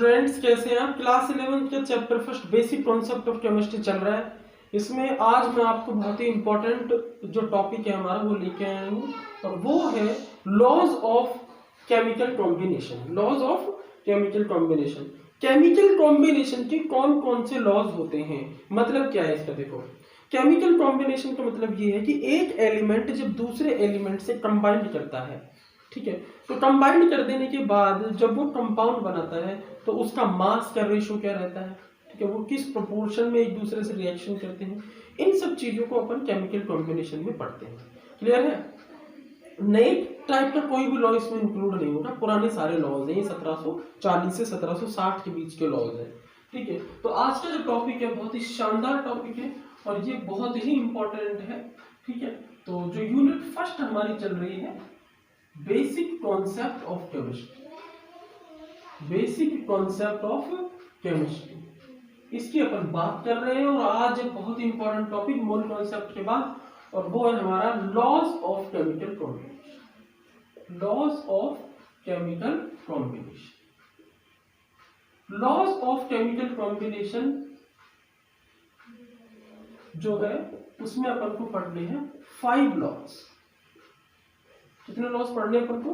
Students कैसे हैं आप? क्लास 11 के chapter first basic concept of chemistry चल रहा है। इसमें आज मैं आपको बहुत ही इंपॉर्टेंट जो टॉपिक है हमारा वो लेके आया हूँ और वो है laws of chemical combination. Laws of chemical combination. Chemical combination के कौन कौन से लॉज होते हैं, मतलब क्या है इसका? देखो, केमिकल कॉम्बिनेशन का मतलब ये है कि एक एलिमेंट जब दूसरे एलिमेंट से कंबाइंड करता है, ठीक है, तो कंबाइंड कर देने के बाद जब वो कंपाउंड बनाता है तो उसका मास का रेशियो क्या रहता है, ठीक है, वो किस प्रोपोर्शन में एक दूसरे से रिएक्शन करते हैं, इन सब चीजों को अपन केमिकल कॉम्बिनेशन में पढ़ते हैं। क्लियर है? नए टाइप का कोई भी लॉ इसमें इंक्लूड नहीं होगा, पुराने सारे लॉज हैं, ये 1740 से 1760 के बीच के लॉज हैं। ठीक है, तो आज का जो टॉपिक है बहुत ही शानदार टॉपिक है और ये बहुत ही इंपॉर्टेंट है। ठीक है, तो जो यूनिट फर्स्ट हमारी चल रही है basic concept of chemistry. Basic concept of chemistry, इसकी अपन बात कर रहे हैं और आज एक बहुत ही इंपॉर्टेंट टॉपिक मूल कॉन्सेप्ट के बाद, और वो है हमारा laws of chemical combination. Laws of chemical combination. Laws of chemical combination जो है उसमें अपन को पढ़ने हैं 5 लॉज। कितने लॉज पढ़ने अपन को?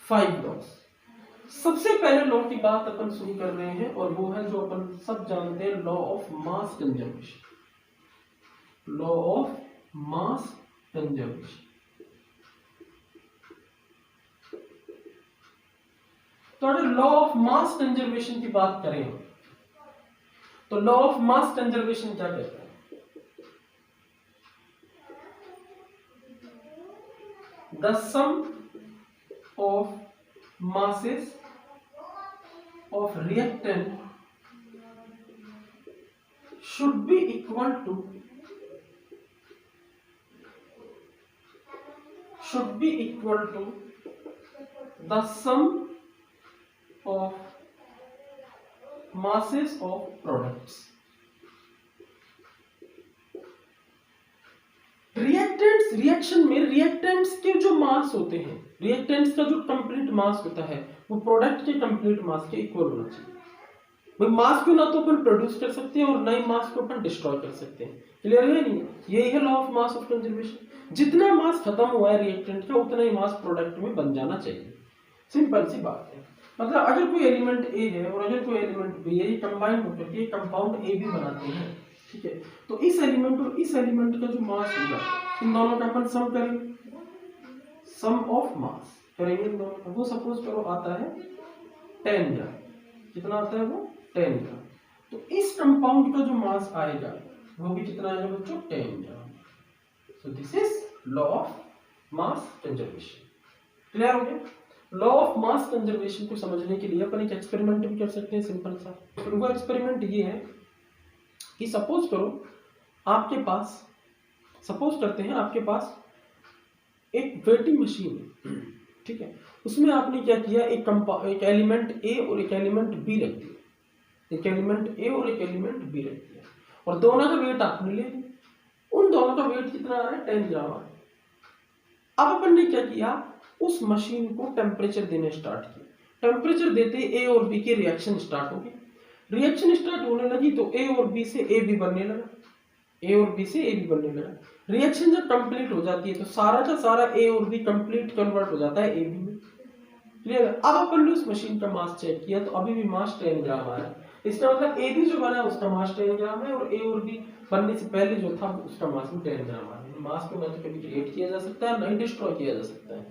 5 लॉज। सबसे पहले लॉ की बात अपन शुरू कर रहे हैं और वो है जो अपन सब जानते हैं, law of mass conservation. Law of mass conservation. तो अगर लॉ ऑफ मास कंजर्वेशन की बात करें तो लॉ ऑफ मास कंजर्वेशन क्या कहता है? The sum of masses of reactant should be equal to the sum of masses of products. Reactants, reaction में रिएक्टेंट्स के जो मास होते हैं, रिएक्टेंट्स का जो कंप्लीट मास होता है वो प्रोडक्ट के कंप्लीट मास के इक्वल होना चाहिए। भाई मास को ना तो अपन प्रोड्यूस कर सकते हैं और ना ही मास को अपन डिस्ट्रॉय कर सकते हैं। क्लियर है नहीं? यही है law of mass of conservation. जितना मास खत्म हुआ है रिएक्टेंट का उतना ही मास प्रोडक्ट में बन जाना चाहिए। सिंपल सी बात है। मतलब अगर कोई एलिमेंट ए है और अगर कोई एलिमेंट बी है, ये कंबाइन होकर के कंपाउंड ए भी बनाते हैं। ठीक है, तो इस एलिमेंट और इस एलिमेंट का जो मास होगा इन दोनों का अपन सम करेंगे, सम ऑफ मास करेंगे इन दोनों का। वो सपोज करो आता है 10 ग्राम। कितना आता है वो? 10 ग्राम। तो इस कंपाउंड का जो मास आएगा वो भी कितना आएगा बच्चों? 10 gram. So this is law of mass conservation. Clear हो गया? लॉ ऑफ मास कंजर्वेशन को समझने के लिए अपन एक एक्सपेरिमेंट भी कर सकते हैं, सिंपल सा। वो एक्सपेरिमेंट ये है कि सपोज करो आपके पास, सपोज करते हैं आपके पास एक वेटिंग मशीन है। ठीक है, उसमें आपने क्या किया, एक एलिमेंट ए और एक एलिमेंट बी रख दिया। एक एलिमेंट ए और एक एलिमेंट बी रख दिया और दोनों का वेट आपने ले लिया। उन दोनों का वेट कितना आ रहा है? 10 ग्राम आ रहा है। अब अपन ने क्या किया, उस मशीन को टेम्परेचर देने स्टार्ट किया। टेम्परेचर देते ए और बी के रिएक्शन स्टार्ट हो गई। रिएक्शन स्टार्ट होने लगी तो ए और बी से ए भी बनने लगा, ए और बी से ए भी बनने लगा। रिएक्शन जब कंप्लीट हो जाती है तो सारा का सारा ए और बी कंप्लीट कन्वर्ट हो जाता है ए बी में। क्लियर? अब अपन ने उस मशीन का मास चेक किया तो अभी भी मास 10 ग्राम आया। इसका मतलब ए बी जो बना है उसका मास 10 ग्राम है और ए और बी बनने से पहले जो था उसका मास भी 10 ग्राम आया। मास को ना तो कभी क्रिएट किया जा सकता है ना ही डिस्ट्रॉय किया जा सकता है,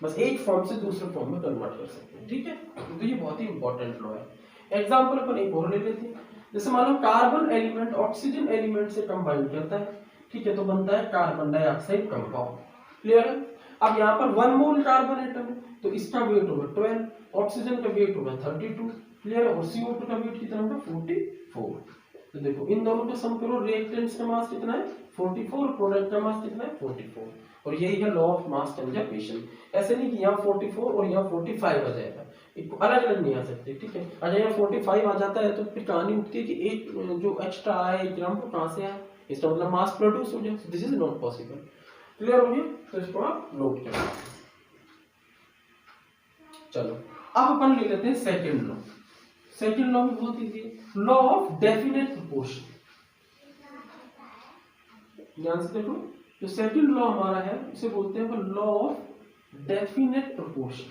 बस एक फॉर्म से दूसरे फॉर्म में कन्वर्ट कर सकते हैं। ठीक है, तो ये बहुत ही इंपॉर्टेंट लॉ है। एग्जाम्पल अपन एक और ले लेते हैं। जैसे मान low carbon element oxygen element से कंबाइन करता है, ठीक है, तो बनता है कार्बन डाइऑक्साइड कंपाउंड। क्लियर है? अब यहाँ पर 1 मोल कार्बन एटम है तो इसका वेट होगा 12, ऑक्सीजन का वेट होगा 32। क्लियर है? और CO2 का वेट कितना होगा? 44। तो देखो इन दोनों को सम करो, रिएक्टेंट्स का मास कितना है? 44, प्रोडक्ट का मास कितना है? 44। और यही है लॉ ऑफ मास कंजर्वेशन। ऐसे नहीं कि यहाँ 44 और यहाँ 45 आ जाएगा, अलग अलग नहीं आ सकते। ठीक है, अगर यहाँ 45 आ जाता है तो फिर कहानी उठती है कि एक जो एक्स्ट्रा आया 1 ग्राम को कहाँ से आया, इसका मतलब मास प्रोड्यूस हो जाए। This is not possible. Clear हो गया? तो इसको आप नोट करें। चलो अब अपन ले लेते हैं सेकंड लॉ। सेकंड लॉ भी बहुत इजी है, लॉ ऑफ डेफिनेट प्रोपोर्शन। ध्यान से देखो, जो सेकंड लॉ हमारा है उसे बोलते हैं लॉ ऑफ डेफिनेट प्रोपोर्शन।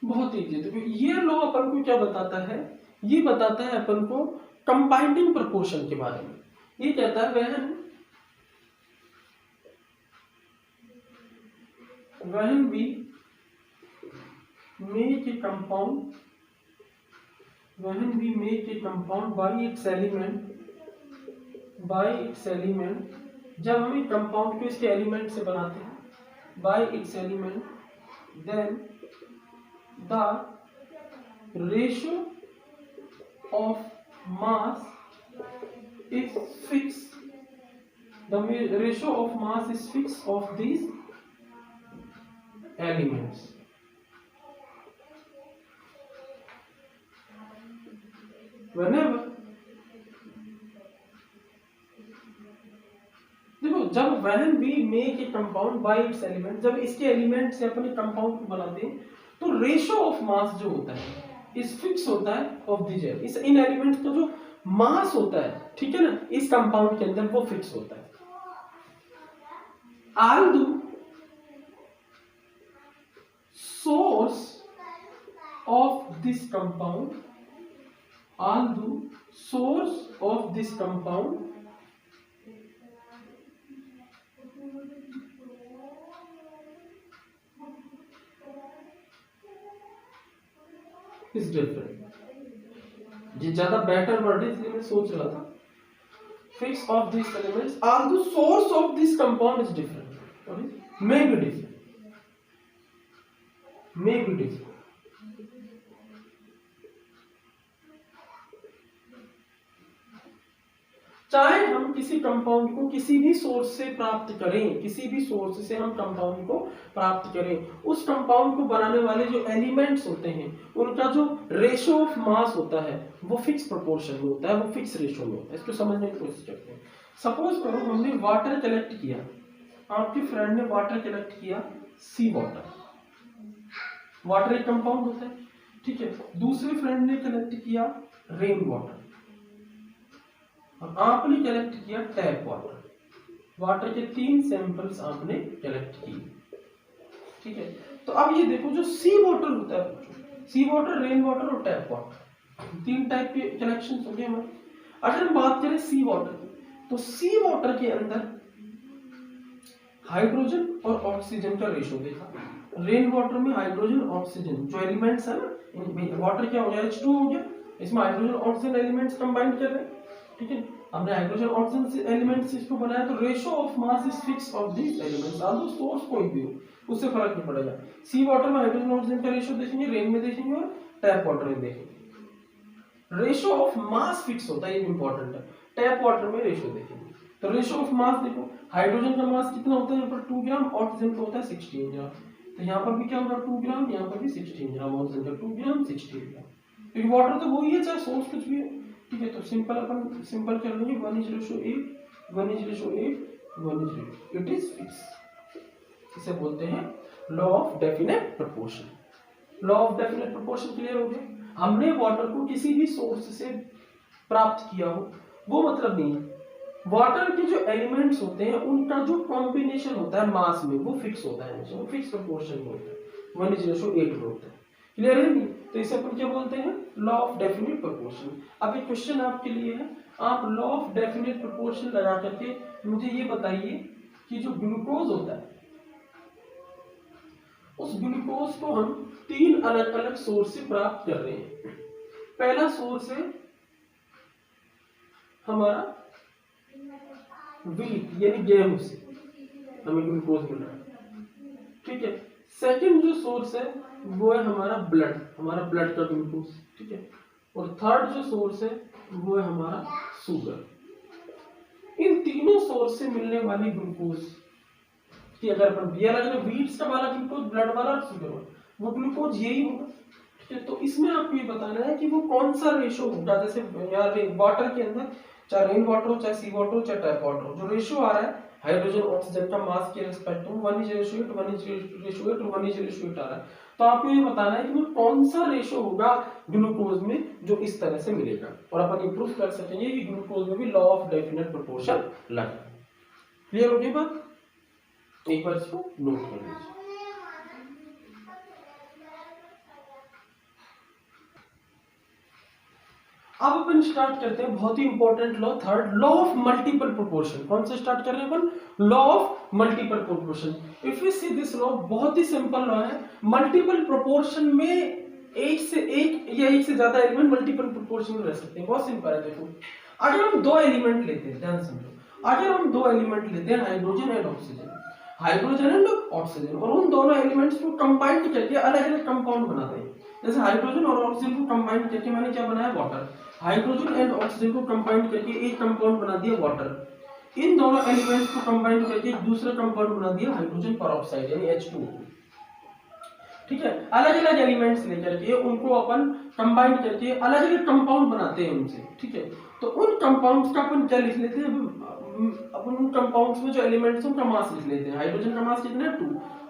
बहुत इजी है। देखो ये लॉ अपन को क्या बताता है, ये बताता है अपन को कंपाउंडिंग प्रोपोर्शन के बारे में। ये कहता है when we make a compound by its element, जब हम एक कंपाउंड को इसके एलिमेंट से बनाते हैं, by its element, then the ratio of mass is fixed. The ratio of mass is fixed of these elements. Whenever, देखो जब when we make a compound by its element, जब इसके एलिमेंट से अपने कंपाउंड को बनाते हैं तो रेशियो ऑफ मास जो होता है इस फिक्स होता है ऑफ द जेल, इस इन एलिमेंट्स का जो मास होता है, ठीक है ना, इस कंपाउंड के अंदर वो फिक्स होता है। although source of this compound is different। ये ज्यादा बेटर वर्ड है इसलिए मैं सोच रहा था। fix of these elements although source of this compound is different, or may be different। चाहे हम किसी कंपाउंड को किसी भी सोर्स से प्राप्त करें, किसी भी सोर्स से हम कंपाउंड को प्राप्त करें, उस कंपाउंड को बनाने वाले जो एलिमेंट्स होते हैं उनका जो रेशियो ऑफ मास होता है वो फिक्स प्रोपोर्शन में होता है, वो फिक्स रेशियो में होता है। इसको समझने की कोशिश करते हैं। सपोज करो हमने वाटर कलेक्ट किया, आपके फ्रेंड ने वाटर कलेक्ट किया, सी वाटर, वाटर एक कंपाउंड होता है, ठीक है। दूसरे फ्रेंड ने कलेक्ट किया रेन वाटर, आपने कलेक्ट किया टैप वाटर। वाटर के 3 सैंपल्स आपने कलेक्ट किए, ठीक है। तो अब ये देखो जो सी वाटर होता है, सी वाटर, रेन वाटर और टैप वाटर, 3 टाइप के कलेक्शन हो गए हमारे। अगर हम बात करें सी वाटर की, तो सी वाटर के अंदर हाइड्रोजन और ऑक्सीजन का रेशो देखा। रेन वाटर में हाइड्रोजन ऑक्सीजन जो एलिमेंट्स है ना, वाटर क्या हो गया, H2 हो गया, इसमें हाइड्रोजन ऑक्सीजन एलिमेंट्स कंबाइन कर रहे हैं, ठीक है। हमने हाइड्रोजन ऑक्सीजन से एलिमेंट्स इसको बनाया, तो ratio of mass is fix of these elements, although source कोई भी हो उससे फर्क नहीं पड़ेगा। सी वाटर में हाइड्रोजन ऑक्सीजन का रेशियो देखेंगे, रेन में देखेंगे और टैप वाटर में देखेंगे। रेशियो ऑफ मास फिक्स होता है, ये इंपॉर्टेंट है। टैप वाटर में रेशियो देखेंगे, तो रेशियो ऑफ मास देखो, हाइड्रोजन का मास कितना होता है, यहाँ पर 2 ग्राम, ऑक्सीजन का होता है 16 ग्राम, तो यहाँ पर भी क्या होगा 2 ग्राम, यहाँ पर भी 16 ग्राम, ऑक्सीजन का 2 ग्राम 16 ग्राम, क्योंकि वाटर तो वही है चाहे सोर्स कुछ भी है, ठीक है। तो अपन सिंपल कर लेंगे, 1:8, 1:8, 1:8, इट इज फिक्स। इसे बोलते हैं law of definite proportion. Law of definite proportion clear हो गया। हमने वाटर को किसी भी सोर्स से प्राप्त किया हो वो मतलब नहीं है, वाटर के जो एलिमेंट्स होते हैं उनका जो कॉम्बिनेशन होता है मास में वो फिक्स होता है, वो फिक्स प्रोपोर्शन में होता है, 1:8 में होता है। क्लियर है नहीं? तो इसे अपन क्या बोलते हैं, लॉ ऑफ डेफिनेट प्रोपोर्शन। अब एक क्वेश्चन आपके लिए है, आप लॉ ऑफ डेफिनेट प्रोपोर्शन लगा करके मुझे ये बताइए कि जो ग्लूकोज होता है उस ग्लूकोज को हम 3 अलग अलग सोर्स से प्राप्त कर रहे हैं। पहला सोर्स है हमारा व्हीट यानी गेहूं से हमें ग्लूकोज मिल रहा है, ठीक है। सेकंड जो सोर्स है वो है हमारा ब्लड, हमारा ब्लड का ग्लूकोज, ठीक है। और थर्ड जो सोर्स है वो है हमारा शुगर। इन तीनों सोर्स से मिलने वाली ग्लूकोज की अगर अपन दिया लगा व्हीट्स का वाला ग्लूकोज, ब्लड वाला और शुगर वाला, वो ग्लूकोज यही होगा, ठीक है। तो इसमें आपको ये बताना है कि वो कौन सा रेशो होगा। जैसे यार वाटर के अंदर चाहे रेन वाटर हो, चाहे सी वाटर हो, चाहे टैप वाटर हो, जो रेशियो आ रहा है हाइड्रोजन ऑक्सीजन का मास के रिस्पेक्ट में 1:8, 1:8 और 1:8 आ रहा है। तो आपको ये बताना है कि वो कौन सा रेशियो होगा ग्लूकोज में जो इस तरह से मिलेगा, और अपन ये प्रूफ कर सकेंगे कि ग्लूकोज में भी लॉ ऑफ डेफिनेट प्रोपोर्शन लगा। क्लियर हो गई बात? एक बार इसको नोट कर लीजिए। अब अपन स्टार्ट करते हैं बहुत ही important law, third law of multiple proportion. कौन से स्टार्ट कर रहे हैं अपन? Law of multiple proportion. If you see this law, बहुत ही सिंपल लॉ है। मल्टीपल प्रोपोर्शन में एक से एक या एक से ज्यादा एलिमेंट मल्टीपल प्रोपोर्शन में रह सकते हैं। बहुत सिंपल है। देखो, अगर हम दो एलिमेंट लेते हैं, ध्यान समझो, अगर हम दो एलिमेंट लेते हैं hydrogen and oxygen, hydrogen and oxygen, और उन दोनों एलिमेंट्स को कंबाइन करके अलग अलग कंपाउंड बनाते हैं। जैसे हाइड्रोजन और ऑक्सीजन को कंबाइन करके मैंने क्या बनाया? वाटर। हाइड्रोजन एंड ऑक्सीजन को कंबाइन करके एक कंपाउंड बना दिया वाटर। इन दोनों एलिमेंट्स को कंबाइन करके एक दूसरा कंपाउंड बना दिया हाइड्रोजन परऑक्साइड यानी H2O। ठीक है, अलग अलग एलिमेंट्स लेकर के उनको अपन कंबाइन करके अलग अलग कंपाउंड बनाते हैं उनसे। ठीक है, तो उन कंपाउंड्स का अपन क्या लिख लेते हैं? अपन उन कंपाउंड्स में जो एलिमेंट्स हैं उनका मास लिख लेते हैं। हाइड्रोजन का मास कितना है? 2,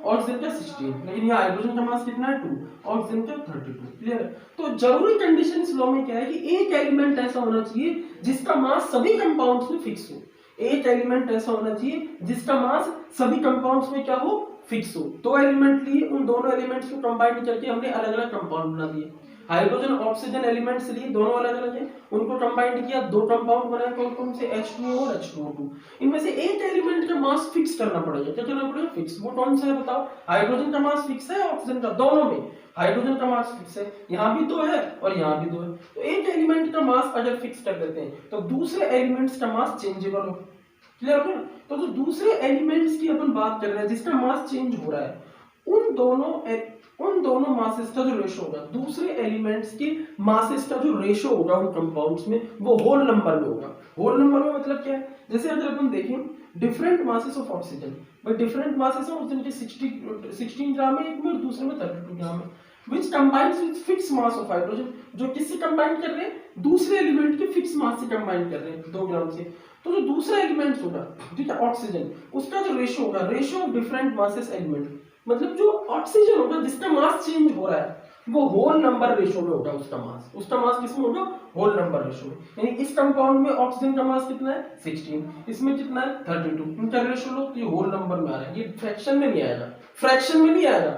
ऑक्सीजन का 16, लेकिन यहाँ हाइड्रोजन का मास कितना है? 2, ऑक्सीजन का 32। क्लियर है? तो जरूरी कंडीशन इस लॉ में क्या है कि एक एलिमेंट ऐसा होना चाहिए जिसका मास सभी कंपाउंड्स में फिक्स हो। एक एलिमेंट ऐसा होना चाहिए जिसका मास सभी कंपाउंड्स में क्या हो? फिक्स हो। दो एलिमेंट लिए, उन दोनों एलिमेंट्स को कंबाइन करके हमने अलग अलग कंपाउंड बना दिए। हाइड्रोजन ऑक्सीजन एलिमेंट्स लिए, दोनों अलग अलग हैं, उनको कंबाइंड किया, दो कंपाउंड बनाए। कौन कौन से? H2O और H2O2। इनमें से एक एलिमेंट का मास फिक्स करना पड़ेगा। क्या करना पड़ेगा? फिक्स। वो कौन सा है बताओ? हाइड्रोजन का मास फिक्स है, ऑक्सीजन का? दोनों में हाइड्रोजन का मास फिक्स है, यहाँ भी 2 है और यहाँ भी 2 है। तो एक एलिमेंट का मास अगर फिक्स कर देते हैं तो दूसरे एलिमेंट्स का मास चेंजेबल हो। क्लियर हो गया? तो जो दूसरे एलिमेंट्स की अपन बात कर रहे हैं जिसका मास चेंज हो रहा है, उन दोनों मासेस का जो रेशो होगा, दूसरे एलिमेंट्स के मासेस का जो रेशो होगा उन कंपाउंड्स में, वो होल नंबर में होगा। होल नंबर में मतलब क्या है? जैसे अगर अपन देखें डिफरेंट मासेस ऑफ ऑक्सीजन, भाई डिफरेंट मासेस ऑफ ऑक्सीजन के 16 ग्राम है एक में और दूसरे में 32 ग्राम है, which combines with fixed mass of hydrogen, जो किससे कंबाइन कर रहे हैं? दूसरे एलिमेंट के फिक्स मास से कंबाइन कर रहे हैं 2 ग्राम से। तो जो दूसरा एलिमेंट होगा, ठीक है, ऑक्सीजन, उसका जो रेशियो होगा, ratio of different masses element, मतलब जो ऑक्सीजन होगा जिसका मास चेंज हो रहा है, वो होल नंबर रेशियो में होगा। उसका मास किसमें होगा? होल नंबर रेशियो में। यानी इस कंपाउंड में ऑक्सीजन का मास कितना है? 16, इसमें कितना है? 32। इनका रेशियो लो तो ये होल नंबर में आ रहा है। ये फ्रैक्शन में नहीं आएगा, फ्रैक्शन में नहीं आएगा,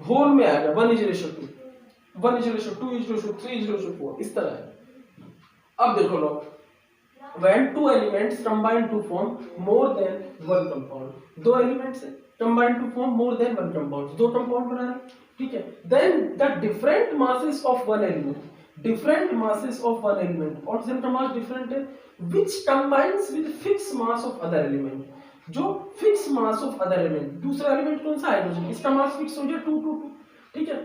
होल में आएगा। 1:2, 1:2, 2:3, 4, इस तरह है। अब देखो लो, when two elements combine to form more than one compound, दो एलिमेंट्स है combine to form more than one compound, दो कंपाउंड बना रहे हैं, ठीक है, then the different masses of one element, oxygen का मास डिफरेंट है, which combines with fixed mass of other element, जो fix mass of other element, दूसरा एलिमेंट कौन सा? हाइड्रोजन, इसका मास फिक्स हो गया 2, 2, 2, ठीक है,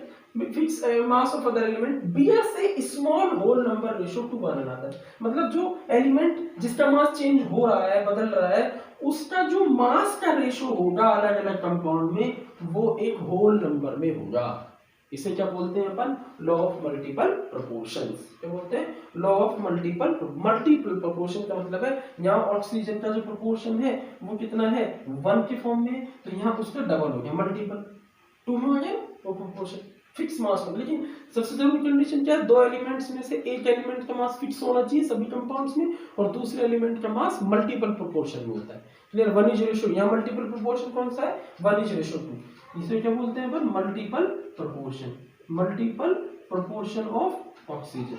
fix mass of other element bears a small whole number ratio to one another, मतलब जो एलिमेंट जिसका मास चेंज हो रहा है, बदल रहा है, उसका जो मास का रेशियो होगा अलग अलग कंपाउंड में, वो एक होल नंबर में होगा। इसे क्या बोलते हैं अपन? Law of multiple proportions. क्या बोलते हैं? लॉ ऑफ मल्टीपल प्रोपोर्शन का मतलब है यहाँ ऑक्सीजन का जो प्रोपोर्शन है वो कितना है? 1 के फॉर्म में, तो यहाँ उसका डबल हो गया, मल्टीपल 2 में हो गया वो प्रोपोर्शन फिक्स मास हो। लेकिन सबसे जरूरी कंडीशन क्या है? दो एलिमेंट्स में से एक एलिमेंट का मास फिक्स होना चाहिए सभी कंपाउंड्स में, और दूसरे एलिमेंट का मास मल्टीपल प्रोपोर्शन में होता है। क्लियर? 1:2। यहाँ मल्टीपल प्रोपोर्शन कौन सा है? 1:2। इसे क्या बोलते हैं अपन? Multiple proportion. Multiple proportion of oxygen,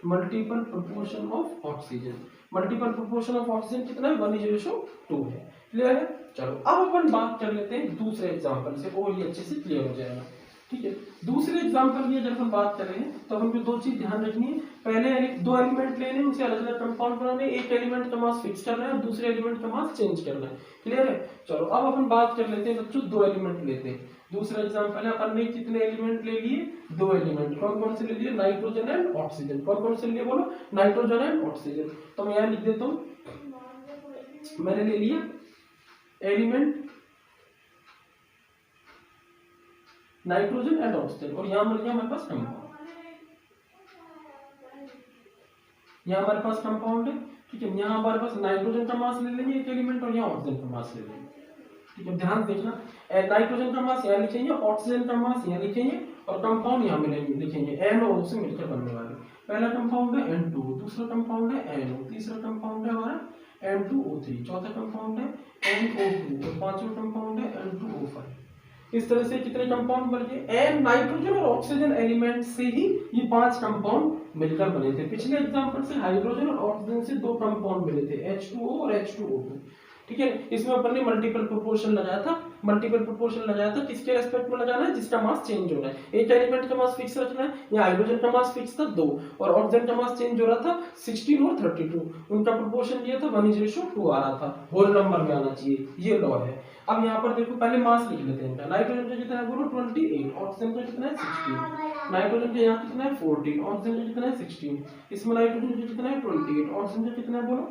multiple proportion of oxygen, multiple proportion of oxygen कितना है? 1:2 है। क्लियर है? चलो अब अपन बात कर लेते हैं दूसरे एग्जांपल से, और ये अच्छे से क्लियर हो जाएगा। ठीक है, दूसरे एग्जांपल की जब हम बात कर रहे हैं तो हमको दो चीज ध्यान रखनी है। पहले दो एलिमेंट लेने, उनसे अलग अलग कंपाउंड बनाने, एक एलिमेंट का मास फिक्स करना है और दूसरे एलिमेंट का मास चेंज करना है। क्लियर है? चलो अब अपन बात कर लेते हैं बच्चों, दो एलिमेंट लेते हैं। दूसरा एग्जांपल है, अपन ने कितने एलिमेंट ले लिए? दो एलिमेंट। कौन कौन से ले लिए? Nitrogen and oxygen. कौन कौन से लिए बोलो? Nitrogen and oxygen. तो मैं यहाँ लिख देता हूँ, मैंने ले लिया एलिमेंट नाइट्रोजन एंड ऑक्सीजन, और यहां मिल गया हमारे पास कंपाउंड। यहाँ हमारे पास कंपाउंड है, ठीक है, यहाँ हमारे पास नाइट्रोजन का मास ले लेंगे एक एलिमेंट और यहाँ ऑक्सीजन का मास ले लेंगे, ठीक है। ध्यान देखना, नाइट्रोजन का मास यहाँ लिखेंगे, ऑक्सीजन का मास यहाँ लिखेंगे और कंपाउंड यहाँ मिलेंगे लिखेंगे N और O से मिलकर बनने वाले। पहला कंपाउंड है N2, दूसरा कंपाउंड है NO, तीसरा कंपाउंड है हमारा N2O3, चौथा कंपाउंड है NO2 और पांचवा कंपाउंड है N2O5। इस तरह से कितने कंपाउंड बन गए? N नाइट्रोजन और ऑक्सीजन एलिमेंट से ही ये 5 कंपाउंड मिलकर बने थे। पिछले एग्जांपल से हाइड्रोजन और ऑक्सीजन से 2 कंपाउंड मिले थे, H2O और H2O2, ठीक है। इसमें अपन ने मल्टीपल प्रोपोर्शन लगाया था, मल्टीपल प्रोपोर्शन लगाया था किसके रेस्पेक्ट में लगाना है? जिसका मास चेंज हो रहा है। एक एलिमेंट का मास फिक्स रखना है, या हाइड्रोजन का मास फिक्स था 2 और ऑक्सीजन का मास चेंज हो रहा था 16 और 32, उनका प्रोपोर्शन दिया था 1:2 आ रहा था, होल नंबर में आना चाहिए, ये लॉ है। अब यहाँ पर देखो पहले मास लिख लेते हैं। नाइट्रोजन का कितना है बोलो? 28, ऑक्सीजन का कितना है 16, नाइट्रोजन का यहाँ कितना है 14, ऑक्सीजन का कितना है 16, इसमें नाइट्रोजन का कितना है 28, ऑक्सीजन का कितना है बोलो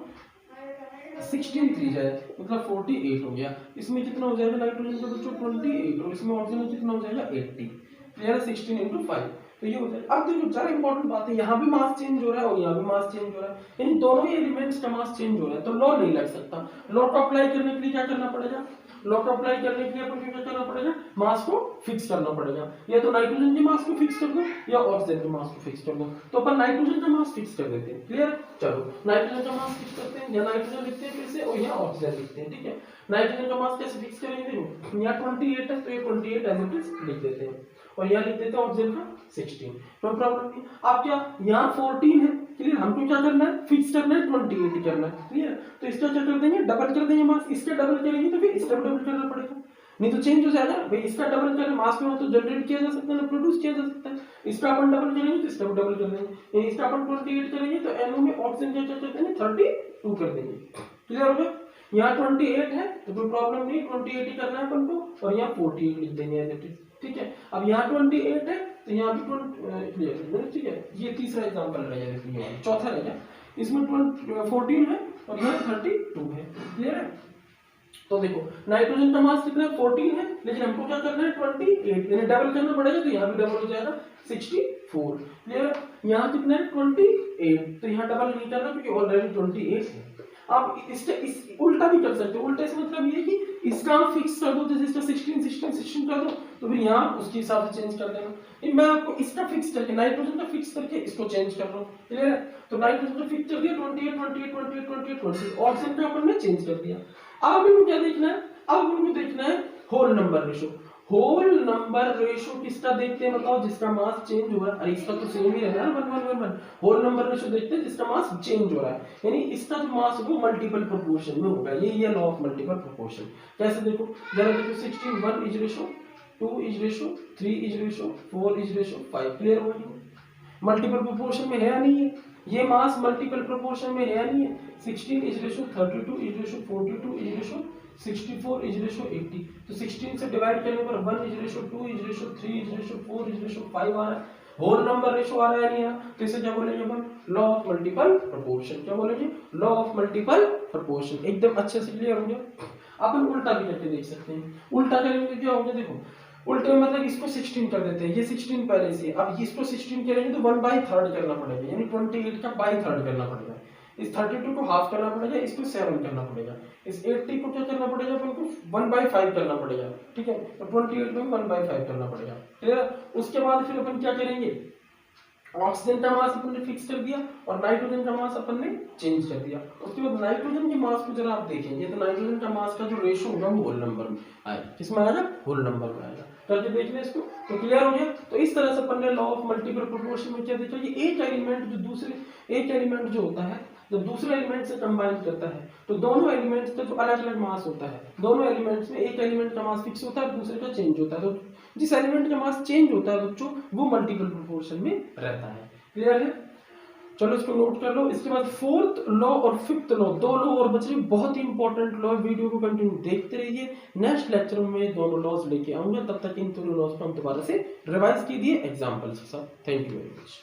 16 3 जाए मतलब 48 हो गया। इसमें कितना हो जाएगा नाइट्रोजन का बच्चों 28 और इसमें ऑक्सीजन कितना हो जाएगा 80, क्लियर है? 16 × 5 तो ये हो जाएगा। अब देखो चार इंपॉर्टेंट बात है, यहाँ भी मास चेंज हो रहा है और यहाँ भी मास चेंज हो रहा है, इन दोनों ही एलिमेंट्स का मास चेंज हो रहा है, तो लॉ नहीं लग सकता। लॉ को अप्लाई करने के लिए क्या करना पड़ेगा? लॉ को अप्लाई करने के लिए अपन क्या करना पड़ेगा? मास को फिक्स करना पड़ेगा। या तो नाइट्रोजन के मास को फिक्स कर दो या ऑक्सीजन के मास को फिक्स कर दो, तो अपन नाइट्रोजन का मास फिक्स कर देते हैं, क्लियर? चलो नाइट्रोजन का मास फिक्स करते हैं, या नाइट्रोजन लिखते हैं फिर से और यहाँ ऑक्सीजन लिखते हैं, ठीक है। नाइट्रोजन का मास कैसे फिक्स करेंगे? देखो यहाँ 28 है तो ये 28 एज इट इज लिख देते हैं और यहाँ लिख देते हैं ऑक्सीजन का 16, कोई प्रॉब्लम नहीं। अब क्या यहाँ 14 है, क्लियर? हमको क्या करना है? फिक्स करना है, 28 ही करना है, क्लियर? तो इसका क्या कर देंगे? डबल कर देंगे मास, इसका डबल करेंगे तो फिर इसका डबल करना पड़ेगा, नहीं तो चेंज हो जाएगा भाई। इसका डबल करें मास में हो तो जनरेट किया जा सकता है ना, प्रोड्यूस किया जा सकता है। इसका अपन डबल करेंगे तो इसका डबल कर देंगे, इसका अपन 28 करेंगे तो NO में ऑक्सीजन क्या करते हैं 32 कर देंगे, क्लियर हो गया? यहाँ 28 है तो कोई प्रॉब्लम नहीं, 28 ही करना है अपन को और यहाँ 48 लिख देंगे, ठीक है। अब यहाँ 28 है तो यहाँ भी 20, ठीक है। ये तीसरा एग्जांपल रह जाएगा, चौथा रह गया, इसमें 14 है और यहाँ 32 है, क्लियर है? तो देखो नाइट्रोजन का मास कितना है 14 है, लेकिन हमको क्या करना है 28, यानी डबल करना पड़ेगा, तो यहाँ भी डबल हो जाएगा 64, क्लियर? यहाँ कितना है 28, तो यहाँ डबल नहीं करना क्योंकि ऑलरेडी 28 है। आप इसका इस उल्टा भी कर सकते हो, उल्टे से मतलब ये कि इसका आप फिक्स कर दो, जैसे इसका 16 कर दो तो फिर यहाँ उसके हिसाब से चेंज कर देना। मैं आपको इसका फिक्स करके नाइट्रोजन का फिक्स करके इसको चेंज कर रहा हूँ, क्लियर है? तो नाइट्रोजन का फिक्स कर दिया 28 28 28 28 20, ऑक्सीजन का अपन ने चेंज कर दिया। अब इनको क्या देखना है? अब इनको देखना है whole number ratio. Whole number ratio किसका देखते हैं बताओ? जिसका मास चेंज हो रहा है, अरे इसका तो सेम ही रहना है 1 1 1 1। होल नंबर रेशो देखते हैं जिसका मास चेंज हो रहा है, यानी इसका जो मास वो मल्टीपल प्रोपोर्शन में होगा, ये लॉ ऑफ मल्टीपल प्रोपोर्शन। कैसे देखो जरा देखो 16 1 is ratio 2 is ratio 3 is ratio 4 is ratio 5, clear हो गया? मल्टीपल प्रोपोर्शन में है या नहीं है? ये मास मल्टीपल प्रोपोर्शन में है या नहीं है? 16 is ratio 32 is ratio 42 is ratio 64 is ratio 80, तो 16 से डिवाइड करने पर 1 is ratio 2 is ratio 3 is ratio 4 is ratio 5 आ रहा है। होल नंबर रेशो आ रहा है नहीं आ? तो इसे क्या बोलेंगे अपन? Law of multiple proportion. क्या बोलेंगे? Law of multiple proportion. एकदम अच्छे से क्लियर हो गया। अपन उल्टा भी करके देख सकते हैं। उल्टा करेंगे क्या होगा? देखो उल्टे मतलब इसको 16 कर देते हैं, ये 16 पहले से, अब इसको 16 करेंगे तो 1/3 करना पड़ेगा, यानी 28 का बाई थर्ड करना पड़ेगा। इस 32 को हाफ करना पड़ेगा, इसको 7 करना पड़ेगा, इस 80 को क्या करना पड़ेगा अपन को? 1/5 करना पड़ेगा, ठीक है? तो 28 को 1/5 करना पड़ेगा, क्लियर? उसके बाद फिर अपन क्या करेंगे? ऑक्सीजन का मास अपन ने फिक्स कर दिया और नाइट्रोजन का मास अपन ने चेंज कर दिया। उसके बाद नाइट्रोजन के मास को जरा आप देखेंगे तो नाइट्रोजन का मास का जो रेशो होगा वो होल नंबर में आएगा। किसमें आएगा? होल नंबर में आएगा। करके देख लें इसको, तो क्लियर हो गया। तो इस तरह से अपन ने लॉ ऑफ मल्टीपल प्रोपोर्शन में क्या देखा? ये एक एलिमेंट जो होता है जब दूसरे एलिमेंट से कंबाइन करता है तो दोनों एलिमेंट्स का जो अलग अलग मास होता है, दोनों एलिमेंट्स में एक एलिमेंट का मास फिक्स होता है, दूसरे का चेंज होता है। तो जिस एलिमेंट का मास चेंज होता है बच्चों वो मल्टीपल प्रोपोर्शन में रहता है, क्लियर है? चलो इसको नोट कर लो। इसके बाद फोर्थ लॉ और फिफ्थ लॉ, दो लॉ और बच रही, बहुत ही इंपॉर्टेंट लॉ। वीडियो को कंटिन्यू देखते रहिए, नेक्स्ट लेक्चर में दोनों लॉज लेके आऊंगा, तब तक इन दोनों लॉज को हम दोबारा से रिवाइज कीजिए एग्जांपल्स के साथ। Thank you very much.